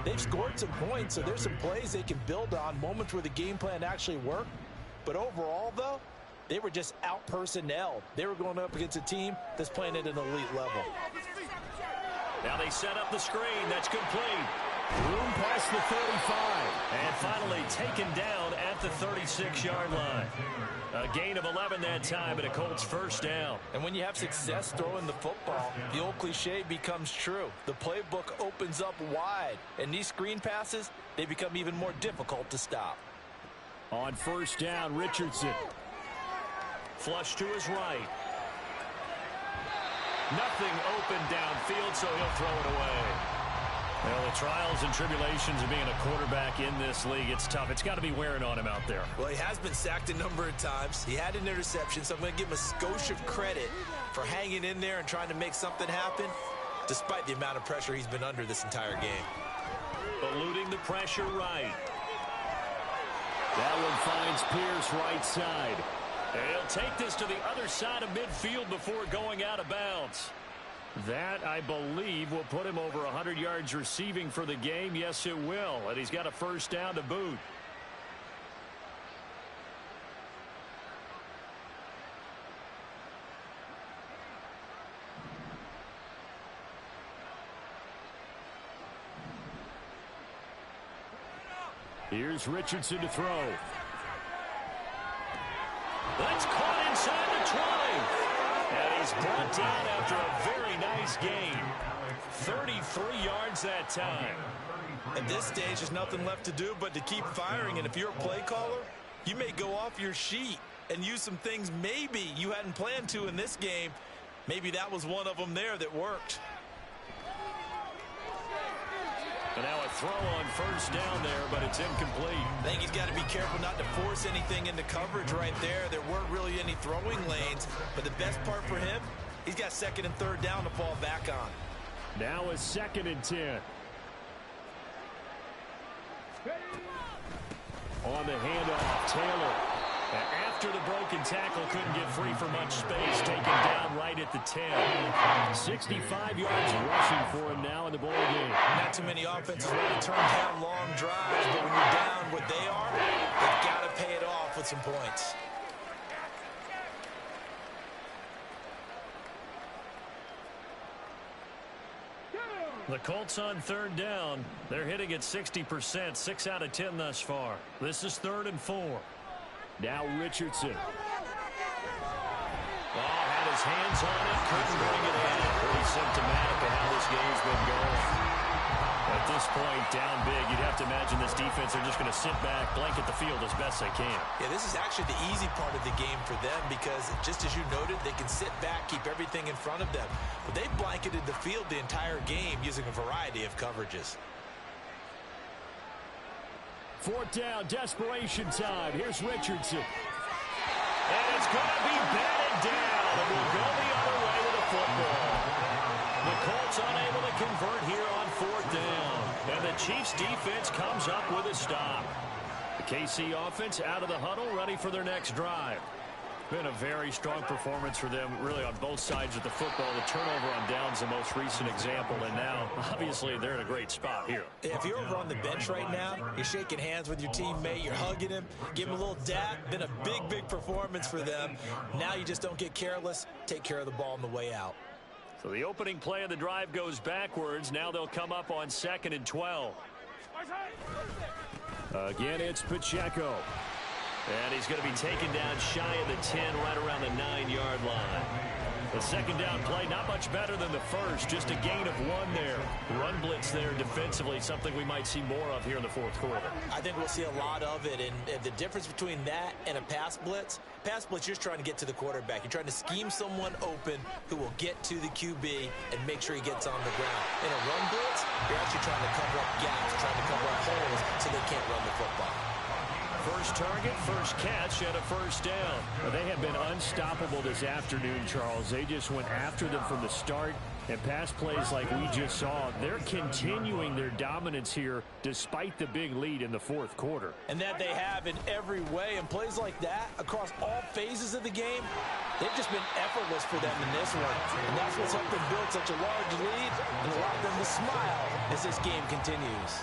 they've scored some points, so there's some plays they can build on, moments where the game plan actually worked. But overall, though, they were just out-personnelled. They were going up against a team that's playing at an elite level. Now they set up the screen. That's complete. Room past the 35. And finally taken down at the 36-yard line. A gain of 11 that time, and a Colts first down. And when you have success throwing the football, the old cliche becomes true. The playbook opens up wide. And these screen passes, they become even more difficult to stop. On first down, Richardson. Flush to his right. Nothing open downfield, so he'll throw it away. Well, the trials and tribulations of being a quarterback in this league, it's tough. It's got to be wearing on him out there. Well, he has been sacked a number of times. He had an interception, so I'm going to give him a skosh of credit for hanging in there and trying to make something happen, despite the amount of pressure he's been under this entire game. Eluding the pressure right. That one finds Pierce right side. And he'll take this to the other side of midfield before going out of bounds. That, I believe, will put him over 100 yards receiving for the game. Yes, it will. And he's got a first down to boot. Here's Richardson to throw. That's caught inside the 20. And he's brought down after a very nice gain. 33 yards that time. At this stage, there's nothing left to do but to keep firing. And if you're a play caller, you may go off your sheet and use some things maybe you hadn't planned to in this game. Maybe that was one of them there that worked. And now a throw on first down there, but it's incomplete. I think he's got to be careful not to force anything into coverage right there. There weren't really any throwing lanes, but the best part for him, he's got second and third down to fall back on. Now a 2nd and 10. On the handoff, Taylor. After the broken tackle, couldn't get free for much space. Taken down right at the 10. 65 yards rushing for him now in the ball game. Not too many offenses want to turn down long drives, but when you're down what they are, they've got to pay it off with some points. The Colts on third down. They're hitting at 60%, 6 out of 10 thus far. This is 3rd and 4. Now Richardson. Had his hands on it, couldn't bring it in. Pretty symptomatic of how this game's been going. At this point, down big, you'd have to imagine this defense are just going to sit back, blanket the field as best they can. Yeah, this is actually the easy part of the game for them because, just as you noted, they can sit back, keep everything in front of them. But they've blanketed the field the entire game using a variety of coverages. 4th down, desperation time. Here's Richardson. And it's going to be batted down. And we'll go the other way with the football. The Colts unable to convert here on 4th down. And the Chiefs defense comes up with a stop. The KC offense out of the huddle, ready for their next drive. Been a very strong performance for them, really, on both sides of the football. The turnover on downs the most recent example, and now, obviously, they're in a great spot here. If you're over on the bench right now, you're shaking hands with your teammate, you're hugging him, give him a little dap. Been a big, big performance for them. Now you just don't get careless. Take care of the ball on the way out. So the opening play of the drive goes backwards. Now they'll come up on 2nd and 12. Again, it's Pacheco. And he's going to be taken down shy of the 10, right around the 9-yard line. The 2nd down play, not much better than the first, just a gain of 1 there. Run blitz there defensively, something we might see more of here in the 4th quarter. I think we'll see a lot of it, and the difference between that and a pass blitz, you're just trying to get to the quarterback. You're trying to scheme someone open who will get to the QB and make sure he gets on the ground. In a run blitz, you're actually trying to cover up gaps, trying to cover up holes so they can't run the football. First target, first catch, and a first down. Well, they have been unstoppable this afternoon, Charles. They just went after them from the start, and pass plays like we just saw. They're continuing their dominance here despite the big lead in the 4th quarter. And that they have in every way, and plays like that across all phases of the game, they've just been effortless for them in this one. And that's what's helped them build such a large lead and allowed them to smile as this game continues.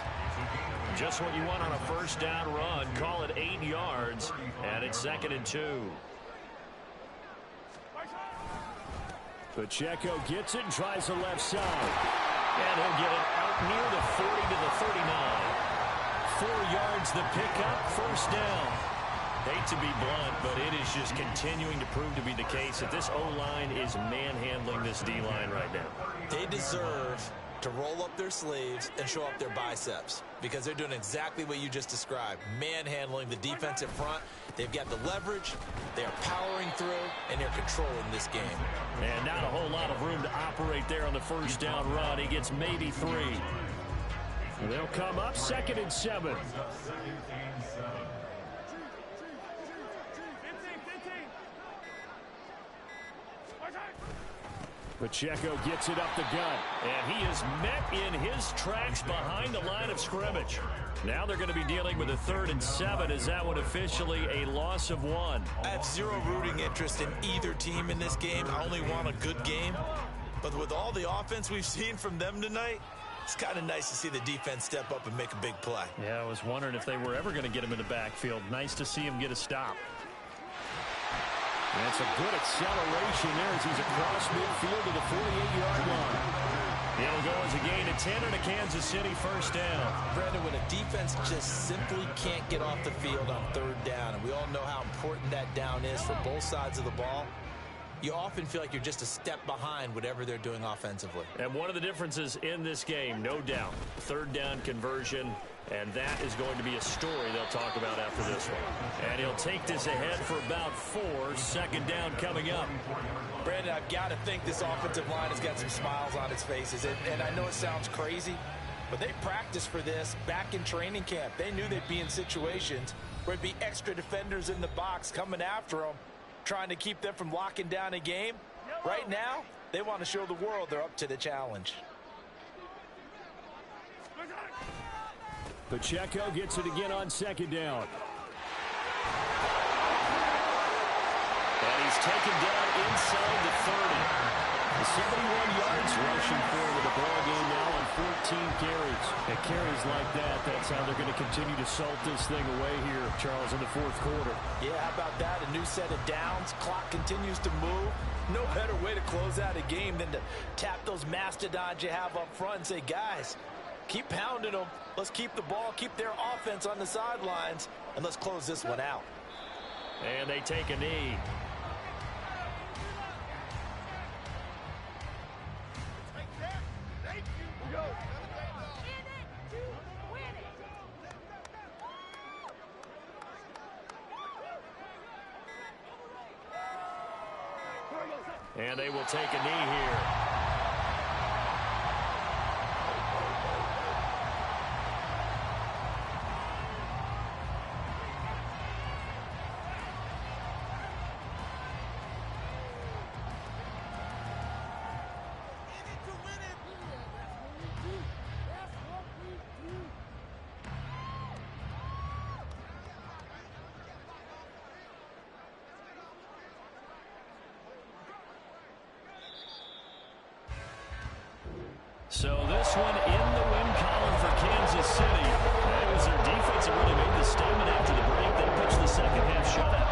Just what you want on a first down run. Call it 8 yards, and it's 2nd and 2. Pacheco gets it and tries the left side. And he'll get it out near the 40 to the 39. 4 yards the pickup, first down. Hate to be blunt, but it is just continuing to prove to be the case that this O-line is manhandling this D-line right now. They deserve to roll up their sleeves and show up their biceps because they're doing exactly what you just described, manhandling the defensive front. They've got the leverage, they're powering through, and they're controlling this game. And not a whole lot of room to operate there on the first down run. He gets maybe 3. They'll come up 2nd and 7. Pacheco gets it up the gut, and he is met in his tracks behind the line of scrimmage. Now they're going to be dealing with a 3rd and 7. Is that one officially a loss of 1? I have zero rooting interest in either team in this game. I only want a good game. But with all the offense we've seen from them tonight, it's kind of nice to see the defense step up and make a big play. Yeah, I was wondering if they were ever going to get him in the backfield. Nice to see him get a stop. That's a good acceleration there as he's across midfield to the 48-yard line. It'll go as a gain of 10 and a Kansas City first down. Brandon, when a defense just simply can't get off the field on 3rd down, and we all know how important that down is for both sides of the ball, you often feel like you're just a step behind whatever they're doing offensively. And one of the differences in this game, no doubt, 3rd down conversion. And that is going to be a story they'll talk about after this one. And he'll take this ahead for about 4. 2nd down coming up. Brandon, I've got to think this offensive line has got some smiles on its faces. And I know it sounds crazy, but they practiced for this back in training camp. They knew they'd be in situations where there'd be extra defenders in the box coming after them, trying to keep them from locking down a game. Right now, they want to show the world they're up to the challenge. Pacheco gets it again on 2nd down. And he's taken down inside the 30. The 71 yards rushing forward the ball game now on 14 carries. And carries like that, that's how they're going to continue to salt this thing away here, Charles, in the 4th quarter. Yeah, how about that? A new set of downs. Clock continues to move. No better way to close out a game than to tap those mastodons you have up front and say, guys, keep pounding them. Let's keep the ball, keep their offense on the sidelines, and let's close this one out. And they take a knee. And they will take a knee here. So this one in the win column for Kansas City. That was their defense that really made the statement after the break. They pitched the second half shutout.